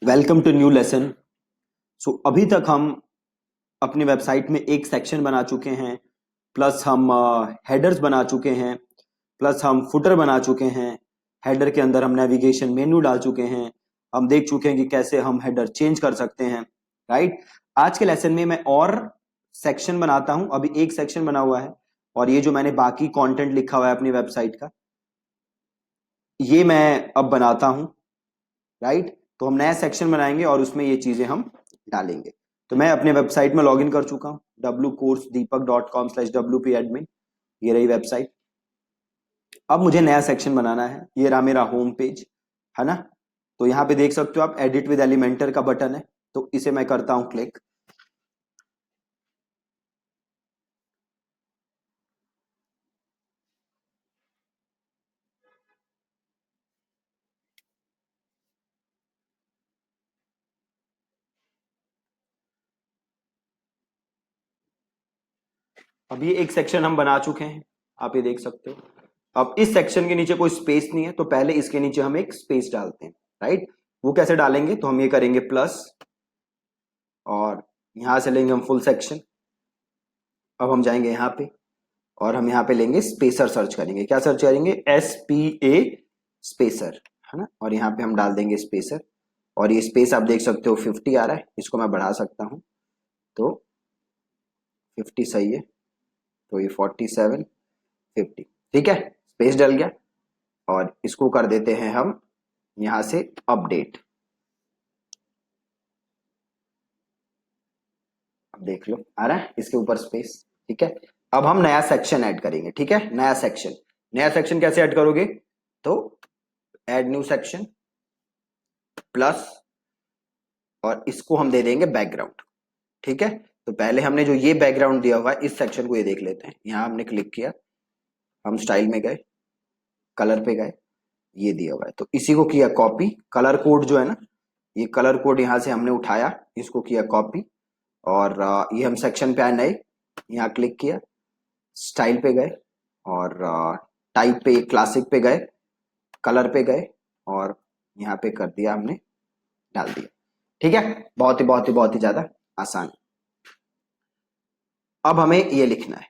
Welcome to new lesson. So अभी तक हम अपनी वेबसाइट में एक सेक्शन बना चुके हैं, प्लस हम हेडर्स बना चुके हैं, प्लस हम फुटर बना चुके हैं। हेडर के अंदर हम नेविगेशन मेन्यू डाल चुके हैं। हम देख चुके हैं कि कैसे हम हेडर चेंज कर सकते हैं। राइट। आज के लेसन में मैं और सेक्शन बनाता हूं। अभी एक सेक्शन बना हुआ है और ये जो मैंने बाकी कंटेंट लिखा हुआ है अपनी वेबसाइट का, ये मैं अब बनाता हूं। राइट। तो हम नया सेक्शन बनाएंगे और उसमें ये चीजें हम डालेंगे। तो मैं अपने वेबसाइट में लॉगिन कर चुका हूँ wcoursedeepak.com/wp-admin। ये रही वेबसाइट। अब मुझे नया सेक्शन बनाना है। ये रहा मेरा होम पेज, है ना। तो यहाँ पे देख सकते हो आप, एडिट विद एलिमेंटर का बटन है, तो इसे मैं करता हूं क्लिक। अब ये एक सेक्शन हम बना चुके हैं, आप ये देख सकते हो। अब इस सेक्शन के नीचे कोई स्पेस नहीं है, तो पहले इसके नीचे हम एक स्पेस डालते हैं। राइट। वो कैसे डालेंगे, तो हम ये करेंगे प्लस, और यहां से लेंगे हम फुल सेक्शन। अब हम जाएंगे यहाँ पे और हम यहाँ पे लेंगे स्पेसर, सर्च करेंगे। क्या सर्च करेंगे? SPA स्पेसर, है ना। और यहाँ पे हम डाल देंगे स्पेसर, और ये स्पेस आप देख सकते हो 50 आ रहा है। इसको मैं बढ़ा सकता हूँ, तो 50 सही है, तो ये 47, 50। ठीक है, स्पेस डल गया। और इसको कर देते हैं हम यहाँ से अपडेट। अब देख लो आ रहा है इसके ऊपर स्पेस। ठीक है। अब हम नया सेक्शन ऐड करेंगे। ठीक है, नया सेक्शन। नया सेक्शन कैसे ऐड करोगे? तो ऐड न्यू सेक्शन, प्लस, और इसको हम दे देंगे बैकग्राउंड। ठीक है। तो पहले हमने जो ये बैकग्राउंड दिया हुआ है, इस सेक्शन को ये देख लेते हैं। यहां हमने क्लिक किया, हम स्टाइल में गए, कलर पे गए, ये दिया हुआ है, तो इसी को किया कॉपी। कलर कोड जो है ना, ये कलर कोड यहां से हमने उठाया, इसको किया कॉपी। और ये हम सेक्शन पे आए नए, यहाँ क्लिक किया, स्टाइल पे गए, और टाइप पे क्लासिक पे गए, कलर पे गए, और यहाँ पे कर दिया हमने, डाल दिया। ठीक है, बहुत ही बहुत ही बहुत ही ज्यादा आसान। अब हमें ये लिखना है।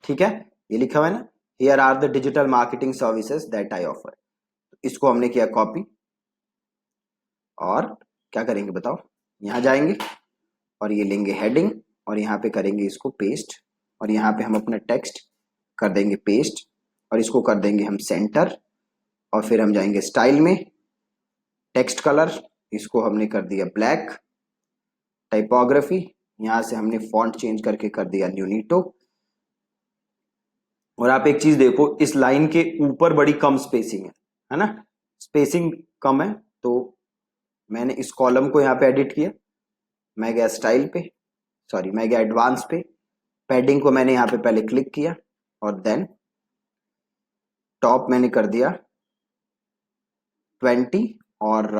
ठीक है, ये लिखा हुआ है ना, here are the digital marketing services that I offer. इसको हमने किया कॉपी, और क्या करेंगे बताओ? यहां जाएंगे और ये लेंगे हेडिंग, और यहाँ पे करेंगे इसको पेस्ट, और यहाँ पे हम अपना टेक्स्ट कर देंगे पेस्ट, और इसको कर देंगे हम सेंटर। और फिर हम जाएंगे स्टाइल में, टेक्स्ट कलर, इसको हमने कर दिया ब्लैक। टाइपोग्राफी, यहां से हमने फॉन्ट चेंज करके कर दिया न्यूनीटो। और आप एक चीज देखो, इस लाइन के ऊपर बड़ी कम स्पेसिंग है ना। स्पेसिंग कम है, तो मैंने इस कॉलम को यहाँ पे एडिट किया। मैं गया स्टाइल पे, सॉरी मैं गया एडवांस पे, पैडिंग को मैंने यहाँ पे पहले क्लिक किया, और देन टॉप मैंने कर दिया 20, और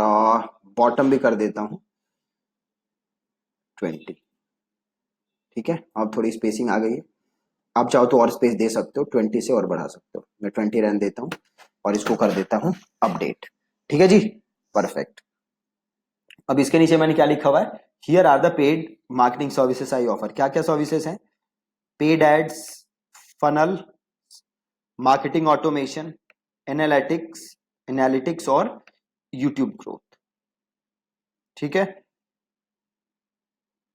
बॉटम भी कर देता हूँ 20। ठीक है, अब थोड़ी स्पेसिंग आ गई है। आप चाहो तो और स्पेस दे सकते हो, 20 से और बढ़ा सकते हो। मैं 20 रहने देता हूँ, और इसको कर देता हूँ अपडेट। ठीक है जी, परफेक्ट। अब इसके नीचे मैंने क्या लिखा हुआ है? Here are the paid marketing services I offer. क्या क्या सर्विसेज हैं? Paid ads, funnel, marketing automation, analytics analytics और यूट्यूब ग्रोथ। ठीक है,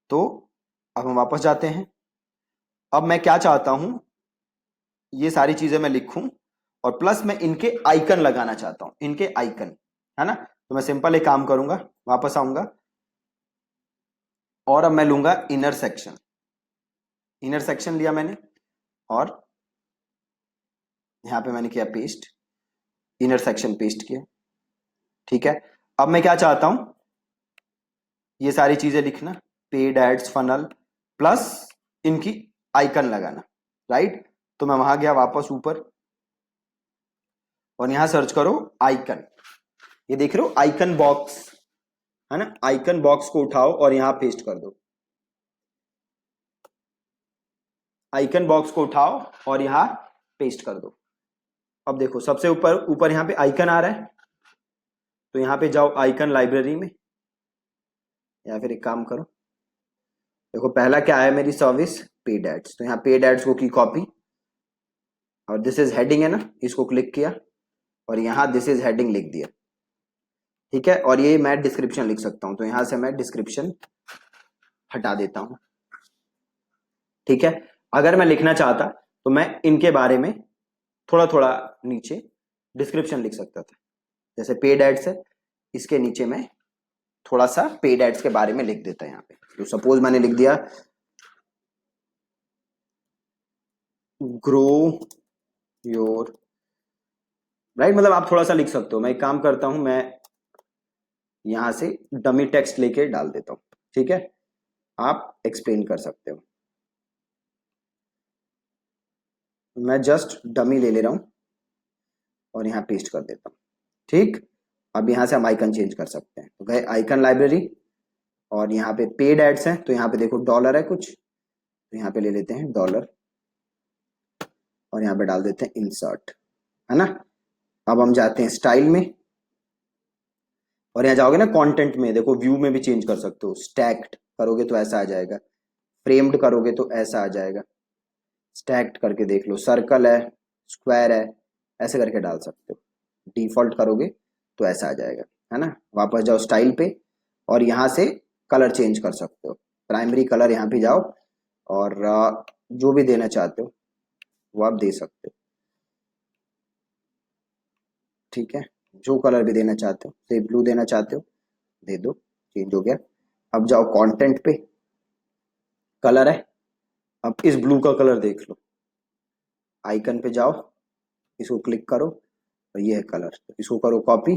तो अब हम वापस जाते हैं। अब मैं क्या चाहता हूं, ये सारी चीजें मैं लिखूं, और प्लस मैं इनके आइकन लगाना चाहता हूं, इनके आइकन, है ना। तो मैं सिंपल एक काम करूंगा, वापस आऊंगा, और अब मैं लूंगा इनर सेक्शन। इनर सेक्शन लिया मैंने, और यहां पे मैंने किया पेस्ट, इनर सेक्शन पेस्ट किया। ठीक है, अब मैं क्या चाहता हूं, ये सारी चीजें लिखना, पेड एड्स, फनल, प्लस इनकी आइकन लगाना। राइट। तो मैं वहां गया वापस ऊपर, और यहां सर्च करो आइकन। ये देख रहे हो आइकन बॉक्स, है ना। आइकन बॉक्स को उठाओ और यहां पेस्ट कर दो। आइकन बॉक्स को उठाओ और यहां पेस्ट कर दो। अब देखो सबसे ऊपर ऊपर यहां पे आइकन आ रहा है, तो यहां पे जाओ आइकन लाइब्रेरी में, या फिर एक काम करो, देखो पहला क्या है मेरी सर्विस, पेड एड्स, तो यहाँ पेड एड्स को की कॉपी, और दिस इज हेडिंग है ना, इसको क्लिक किया और यहाँ दिस इज हेडिंग लिख दिया, ठीक है। और ये मैं डिस्क्रिप्शन लिख सकता हूँ, तो यहां से मैं डिस्क्रिप्शन हटा देता हूं, ठीक है। अगर मैं लिखना चाहता तो मैं इनके बारे में थोड़ा थोड़ा नीचे डिस्क्रिप्शन लिख सकता था, जैसे पेड एड्स है, इसके नीचे मैं थोड़ा सा पेड एड्स के बारे में लिख देता यहाँ पे। तो सपोज मैंने लिख दिया ग्रो योर, राइट, मतलब आप थोड़ा सा लिख सकते हो। मैं एक काम करता हूं, मैं यहां से डमी टेक्स्ट लेके डाल देता हूं, ठीक है, आप एक्सप्लेन कर सकते हो। मैं जस्ट डमी ले ले रहा हूं और यहाँ पेस्ट कर देता हूँ, ठीक। अब यहाँ से हम आइकन चेंज कर सकते हैं, तो गए आइकन लाइब्रेरी, और यहाँ पे पेड एड्स हैं, तो यहाँ पे देखो डॉलर है कुछ, तो यहाँ पे ले लेते हैं डॉलर और यहाँ पे डाल देते हैं इंसर्ट, है ना। अब हम जाते हैं स्टाइल में, और यहाँ जाओगे ना कंटेंट में, देखो व्यू में भी चेंज कर सकते हो, स्टैक्ड करोगे तो ऐसा आ जाएगा, फ्रेम्ड करोगे तो ऐसा आ जाएगा, स्टैक्ड करके देख लो, सर्कल है, स्क्वायर है, ऐसे करके डाल सकते हो, डिफॉल्ट करोगे तो ऐसा आ जाएगा, है ना। वापस जाओ स्टाइल पे और यहाँ से कलर चेंज कर सकते हो, प्राइमरी कलर यहाँ पे जाओ और जो भी देना चाहते हो वो आप दे सकते हो, ठीक है। जो कलर भी देना चाहते हो, से ब्लू देना चाहते हो दे दो, चेंज हो गया। अब जाओ कंटेंट पे, कलर है, अब इस ब्लू का कलर देख लो, आइकन पे जाओ, इसको क्लिक करो और ये है कलर, इसको करो कॉपी,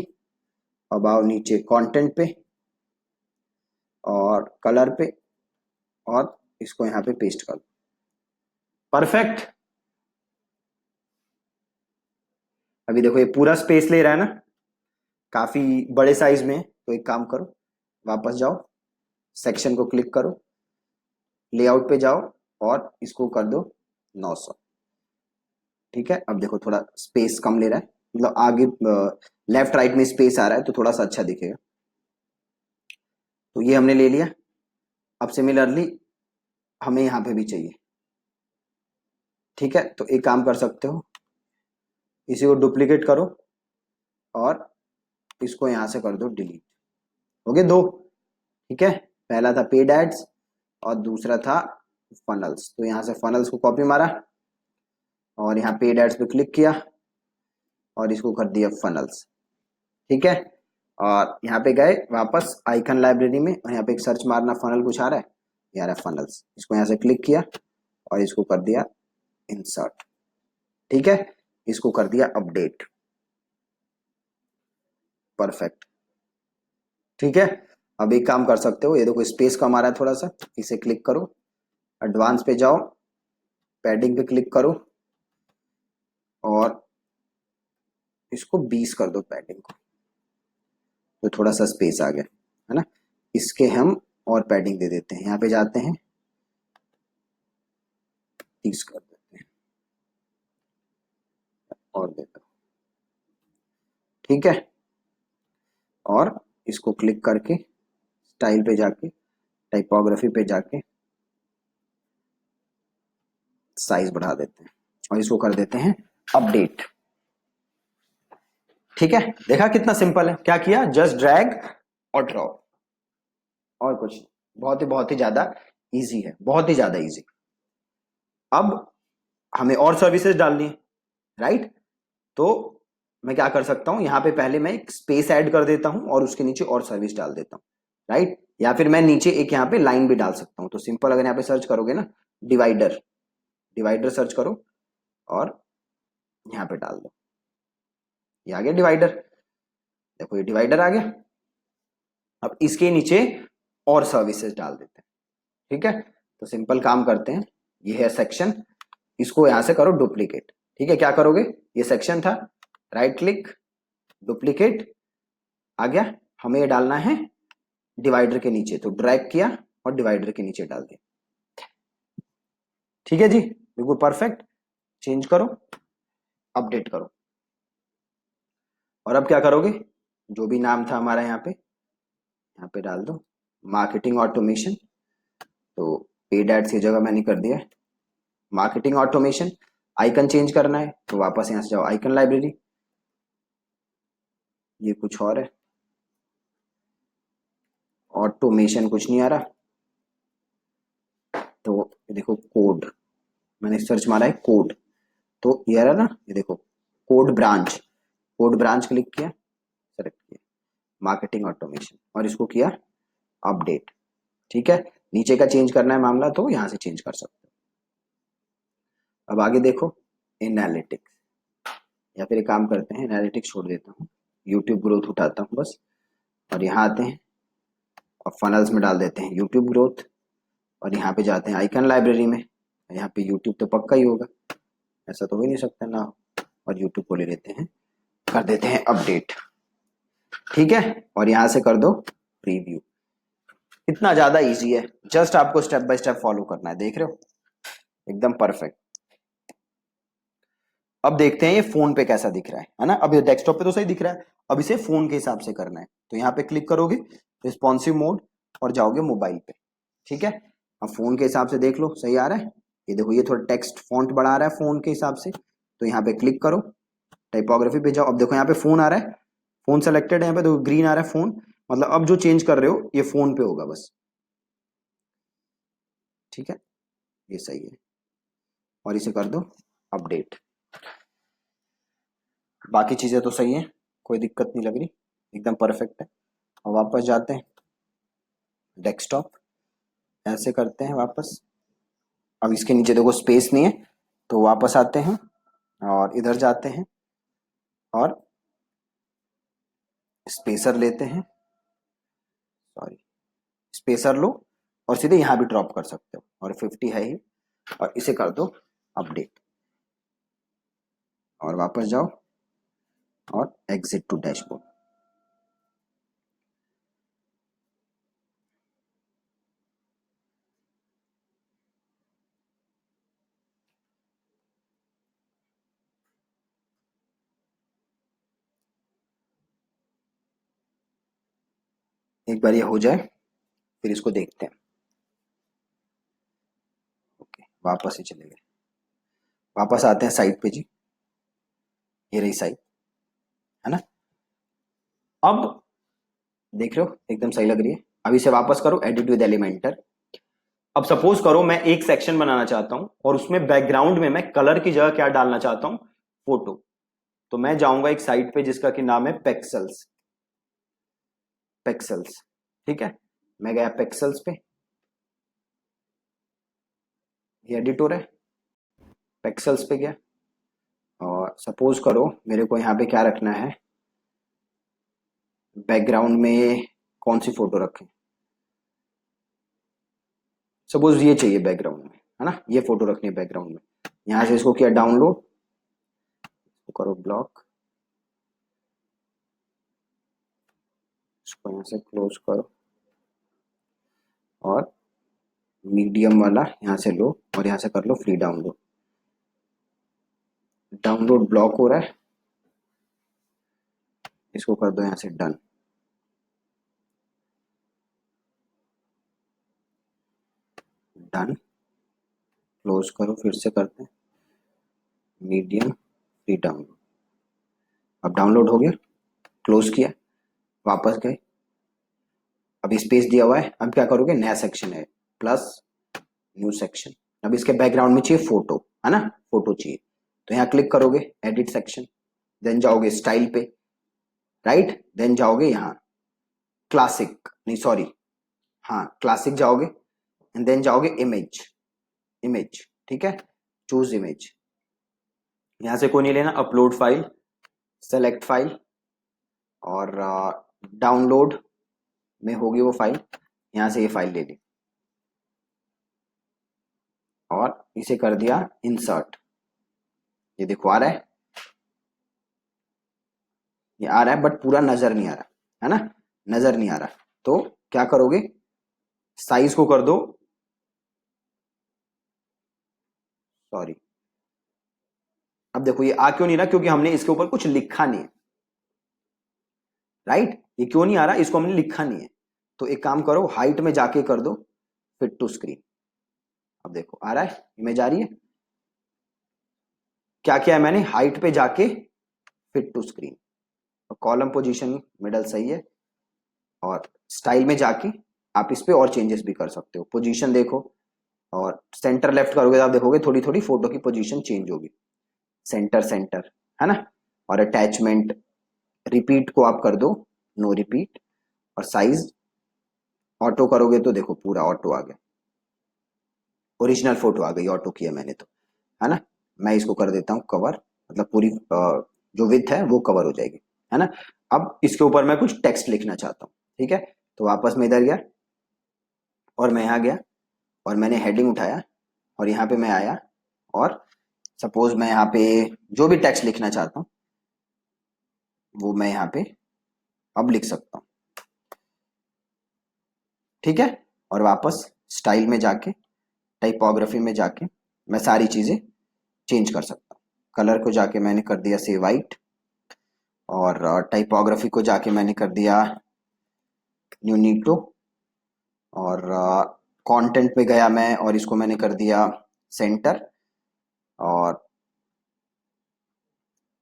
अब आओ नीचे कंटेंट पे और कलर पे और इसको यहाँ पे पेस्ट कर दो, परफेक्ट। अभी देखो ये पूरा स्पेस ले रहा है ना, काफी बड़े साइज में है, तो एक काम करो, वापस जाओ, सेक्शन को क्लिक करो, लेआउट पे जाओ और इसको कर दो 900, ठीक है। अब देखो थोड़ा स्पेस कम ले रहा है, मतलब आगे लेफ्ट राइट में स्पेस आ रहा है तो थोड़ा सा अच्छा दिखेगा। तो ये हमने ले लिया। अब सिमिलरली हमें यहाँ पे भी चाहिए, ठीक है। तो एक काम कर सकते हो, इसी को डुप्लीकेट करो और इसको यहां से कर दो डिलीट, हो गए दो, ठीक है। पहला था पेड एड्स और दूसरा था फनल्स, तो यहाँ से फनल्स को कॉपी मारा और यहाँ पेड एड्स पे क्लिक किया और इसको कर दिया फनल्स, ठीक है। और यहाँ पे गए वापस आइकन लाइब्रेरी में और यहाँ पे एक सर्च मारना, फनल कुछ आ रहा है, ये आ रहा है फनल्स, इसको यहाँ से क्लिक किया और इसको कर दिया इंसर्ट, ठीक है। इसको कर दिया अपडेट, परफेक्ट, ठीक है। अब एक काम कर सकते हो, ये देखो स्पेस कम आ रहा है थोड़ा सा, इसे क्लिक करो, एडवांस पे जाओ, पैडिंग पे क्लिक करो और इसको 20 कर दो पैडिंग को, तो थोड़ा सा स्पेस आ गया, है ना। इसके हम और पैडिंग दे देते हैं, यहाँ पे जाते हैं 30 कर देते हैं और देता हूँ, ठीक है। और इसको क्लिक करके स्टाइल पे जाके टाइपोग्राफी पे जाके साइज बढ़ा देते हैं और इसको कर देते हैं अपडेट, ठीक है। देखा कितना सिंपल है, क्या किया, जस्ट ड्रैग और ड्रॉप, और कुछ नहीं। बहुत ही ज्यादा इजी है, बहुत ही ज्यादा इजी। अब हमें और सर्विसेज डालनी है, राइट। तो मैं क्या कर सकता हूं, यहां पे पहले मैं एक स्पेस ऐड कर देता हूं और उसके नीचे और सर्विस डाल देता हूं, राइट। या फिर मैं नीचे एक यहाँ पे लाइन भी डाल सकता हूं, तो सिंपल अगर यहाँ पे सर्च करोगे ना, डिवाइडर, डिवाइडर सर्च करो और यहाँ पे डाल दो, ये आ गया डिवाइडर, देखो ये डिवाइडर आ गया। अब इसके नीचे और सर्विसेज डाल देते हैं, ठीक है। तो सिंपल काम करते हैं, ये है सेक्शन, इसको यहां से करो डुप्लीकेट, ठीक है। क्या करोगे, ये सेक्शन था, राइट क्लिक, डुप्लीकेट, आ गया। हमें ये डालना है डिवाइडर के नीचे, तो ड्रैग किया और डिवाइडर के नीचे डाल दिया, ठीक है जी, बिल्कुल परफेक्ट। चेंज करो, अपडेट करो, और अब क्या करोगे, जो भी नाम था हमारा यहाँ पे डाल दो, मार्केटिंग ऑटोमेशन, तो पेड एड्स की जगह मैंने कर दिया मार्केटिंग ऑटोमेशन। आइकन चेंज करना है तो वापस यहां से जाओ आइकन लाइब्रेरी, ये कुछ और है, ऑटोमेशन कुछ नहीं आ रहा, तो ये देखो कोड, मैंने सर्च मारा है कोड, तो ये आ रहा ना, ये देखो code branch, code branch click किया, सेलेक्ट किया मार्केटिंग ऑटोमेशन और इसको किया अपडेट। ठीक है, नीचे का चेंज करना है मामला तो यहां से चेंज कर सकते हो। अब आगे देखो एनालिटिक्स, या फिर एक काम करते हैं एनालिटिक्स छोड़ देता हूँ, यूट्यूब ग्रोथ उठाता हूँ बस, और यहाँ आते हैं और फनल्स में डाल देते हैं यूट्यूब ग्रोथ, और यहाँ पे जाते हैं आइकन लाइब्रेरी में, यहाँ पे यूट्यूब तो पक्का ही होगा, ऐसा तो हो ही नहीं सकता ना हो, और यूट्यूब को ले लेते हैं, कर देते हैं अपडेट। ठीक है, और यहां से कर दो प्रीव्यू। इतना ज्यादा इजी है, जस्ट आपको स्टेप बाय स्टेप फॉलो करना है, देख रहे हो एकदम परफेक्ट। अब देखते हैं ये फोन पे कैसा दिख रहा है ना, अब ये डेस्कटॉप पे तो सही दिख रहा है, अब इसे फोन के हिसाब से करना है, तो यहाँ पे क्लिक करोगे रिस्पॉन्सिव मोड और जाओगे मोबाइल पे। ठीक है, अब फोन के हिसाब से देख लो सही आ रहा है, ये देखो ये थोड़ा टेक्स्ट फॉन्ट बढ़ा रहा है फोन के हिसाब से, तो यहाँ पे क्लिक करो टाइपोग्राफी पे जाओ, अब देखो यहाँ पे फोन आ रहा है, फोन सेलेक्टेड है यहाँ पे, तो ग्रीन आ रहा है फोन, मतलब अब जो चेंज कर रहे हो ये फोन पे होगा बस। ठीक है, ये सही है, और इसे कर दो अपडेट। बाकी चीजें तो सही है, कोई दिक्कत नहीं लग रही, एकदम परफेक्ट है। और वापस जाते हैं डेस्कटॉप, ऐसे करते हैं वापस, अब इसके नीचे देखो स्पेस नहीं है, तो वापस आते हैं और इधर जाते हैं और स्पेसर लेते हैं, सॉरी स्पेसर लो और सीधे यहाँ भी ड्रॉप कर सकते हो, और 50 है ही, और इसे कर दो अपडेट, और वापस जाओ और एग्जिट टू डैशबोर्ड। एक बार ये हो जाए फिर इसको देखते हैं। ओके, वापस ही चले गए, वापस आते हैं साइट पे जी, ये रही साइट है ना। अब देख रहे हो एकदम सही लग रही है, अब इसे वापस करो एडिट विद एलिमेंटर। अब सपोज करो मैं एक सेक्शन बनाना चाहता हूं और उसमें बैकग्राउंड में मैं कलर की जगह क्या डालना चाहता हूं, फोटो, तो मैं जाऊंगा एक साइट पे जिसका कि नाम है पेक्सल्स, पेक्सल्स। ठीक है, मैं गया पेक्सल्स पे, ये एडिटर है, पेक्सल्स पे गया, और सपोज करो मेरे को यहाँ पे क्या रखना है, बैकग्राउंड में कौन सी फोटो रखें, सपोज ये चाहिए बैकग्राउंड में है ना, ये फोटो रखनी है बैकग्राउंड में, यहां से इसको किया डाउनलोड, करो ब्लॉक, इसको यहाँ से क्लोज करो, और मीडियम वाला यहाँ से लो और यहाँ से कर लो फ्री डाउनलोड, डाउनलोड ब्लॉक हो रहा है, इसको कर दो यहाँ से डन, डन, क्लोज करो, फिर से करते हैं मीडियम फ्री डाउनलोड, अब डाउनलोड हो गया, क्लोज किया, वापस गए, अब स्पेस दिया हुआ है, अब क्या करोगे नया सेक्शन है प्लस न्यू सेक्शन, अब इसके बैकग्राउंड में चाहिए फोटो है ना, फोटो चाहिए, तो यहाँ क्लिक करोगे एडिट सेक्शन, देन जाओगे स्टाइल पे, राइट, देन जाओगे यहाँ क्लासिक, नहीं सॉरी, हाँ क्लासिक जाओगे, एंड देन जाओगे इमेज, इमेज, ठीक है, चूज इमेज, यहां से कोई नहीं लेना, अपलोड फाइल, सेलेक्ट फाइल, और डाउनलोड में होगी वो फाइल, यहां से ये फाइल ले ली और इसे कर दिया इंसर्ट, ये देखो आ रहा है, ये आ रहा है बट पूरा नजर नहीं आ रहा है ना, नजर नहीं आ रहा, तो क्या करोगे साइज को कर दो, सॉरी, अब देखो ये आ क्यों नहीं रहा, क्योंकि हमने इसके ऊपर कुछ लिखा नहीं है, राइट, ये क्यों नहीं आ रहा, इसको हमने लिखा नहीं है, तो एक काम करो, हाइट में जाके कर दो फिट टू स्क्रीन। अब देखो आ रहा है, इमेज आ रही है। क्या किया है मैंने, हाइट पे जाके फिट टू स्क्रीन, और कॉलम पोजीशन मिडल सही है, और स्टाइल में जाके आप इस पे और चेंजेस भी कर सकते हो। पोजीशन देखो, और सेंटर लेफ्ट करोगे तो आप देखोगे थोड़ी थोड़ी फोटो की पोजीशन चेंज होगी। सेंटर सेंटर, है ना। और अटैचमेंट, रिपीट को आप कर दो नो रिपीट, और साइज ऑटो करोगे तो देखो पूरा ऑटो आ गया, ओरिजिनल फोटो आ गई, ऑटो किया मैंने तो, है ना। मैं इसको कर देता हूँ कवर, मतलब पूरी जो विड्थ है वो कवर हो जाएगी, है ना। अब इसके ऊपर मैं कुछ टेक्स्ट लिखना चाहता हूँ, ठीक है। तो वापस में इधर गया, और मैं यहाँ गया, और मैंने हेडिंग उठाया, और यहाँ पे मैं आया, और सपोज मैं यहाँ पे जो भी टेक्स्ट लिखना चाहता हूँ वो मैं यहाँ पे अब लिख सकता हूँ, ठीक है। और वापस स्टाइल में जाके, टाइपोग्राफी में जाके मैं सारी चीजें चेंज कर सकता हूँ। कलर को जाके मैंने कर दिया से वाइट, और टाइपोग्राफी को जाके मैंने कर दिया न्यूनीटो, और कंटेंट पे गया मैं और इसको मैंने कर दिया सेंटर, और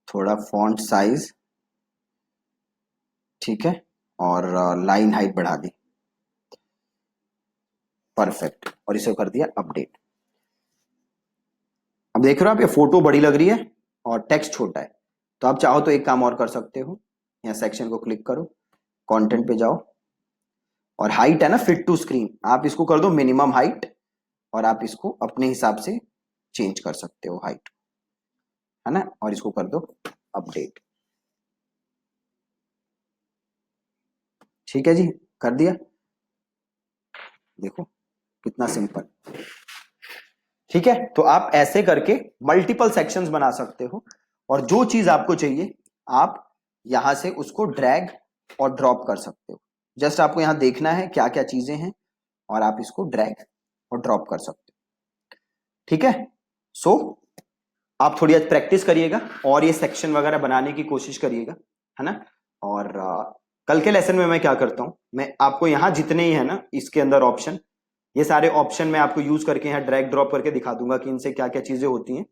थोड़ा फॉन्ट साइज, ठीक है, और लाइन हाइट बढ़ा दी, परफेक्ट, और इसे कर दिया अपडेट। अब देख रहे हो आप, ये फोटो बड़ी लग रही है और टेक्स्ट छोटा है। तो आप चाहो तो एक काम और कर सकते हो, यहाँ सेक्शन को क्लिक करो, कंटेंट पे जाओ, और हाइट है ना फिट टू स्क्रीन, आप इसको कर दो मिनिमम हाइट, और आप इसको अपने हिसाब से चेंज कर सकते हो हाइट, है ना। और इसको कर दो अपडेट, ठीक है जी, कर दिया। देखो कितना सिंपल, ठीक है। तो आप ऐसे करके मल्टीपल सेक्शंस बना सकते हो, और जो चीज आपको चाहिए आप यहां से उसको ड्रैग और ड्रॉप कर सकते हो। जस्ट आपको यहां देखना है क्या क्या चीजें हैं, और आप इसको ड्रैग और ड्रॉप कर सकते हो, ठीक है। सो आप थोड़ी आज प्रैक्टिस करिएगा, और ये सेक्शन वगैरह बनाने की कोशिश करिएगा, है ना। और कल के लेसन में मैं क्या करता हूं, मैं आपको यहां जितने ही है ना इसके अंदर ऑप्शन, ये सारे ऑप्शन मैं आपको यूज करके यहाँ ड्रैग ड्रॉप करके दिखा दूंगा कि इनसे क्या क्या चीजें होती हैं।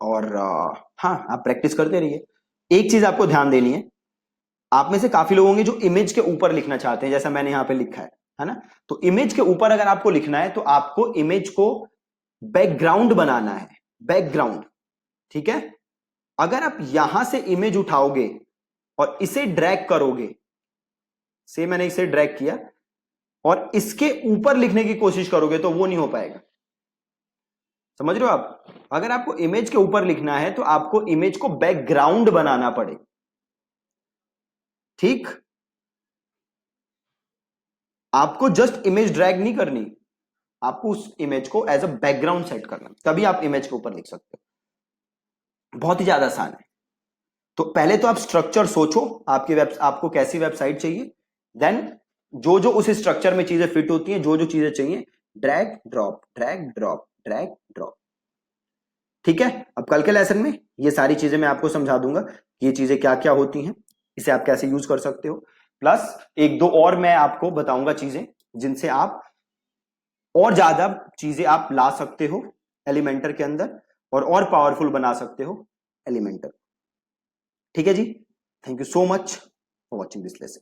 और हाँ, आप प्रैक्टिस करते रहिए। एक चीज आपको ध्यान देनी है, आप में से काफी लोग होंगे जो इमेज के ऊपर लिखना चाहते हैं, जैसा मैंने यहाँ पे लिखा है ना। तो इमेज के ऊपर अगर आपको लिखना है तो आपको इमेज को बैकग्राउंड बनाना है, बैकग्राउंड, ठीक है। अगर आप यहां से इमेज उठाओगे और इसे ड्रैग करोगे, से मैंने इसे ड्रैग किया, और इसके ऊपर लिखने की कोशिश करोगे तो वो नहीं हो पाएगा। समझ रहे हो आप, अगर आपको इमेज के ऊपर लिखना है तो आपको इमेज को बैकग्राउंड बनाना पड़े, ठीक। आपको जस्ट इमेज ड्रैग नहीं करनी, आपको उस इमेज को एज अ बैकग्राउंड सेट करना, तभी आप इमेज के ऊपर लिख सकते हो। बहुत ही ज्यादा आसान है। तो पहले तो आप स्ट्रक्चर सोचो, आपको कैसी वेबसाइट चाहिए, देन जो जो उस स्ट्रक्चर में चीजें फिट होती हैं, जो जो चीजें चाहिए, drag drop drag drop drag drop, ठीक है। अब कल के लेसन में ये सारी चीजें मैं आपको समझा दूंगा कि ये चीजें क्या क्या होती हैं, इसे आप कैसे यूज कर सकते हो। प्लस एक दो और मैं आपको बताऊंगा चीजें जिनसे आप और ज्यादा चीजें आप ला सकते हो एलिमेंटर के अंदर, और पावरफुल बना सकते हो एलिमेंटर, ठीक है जी। Thank you so much for watching this lesson.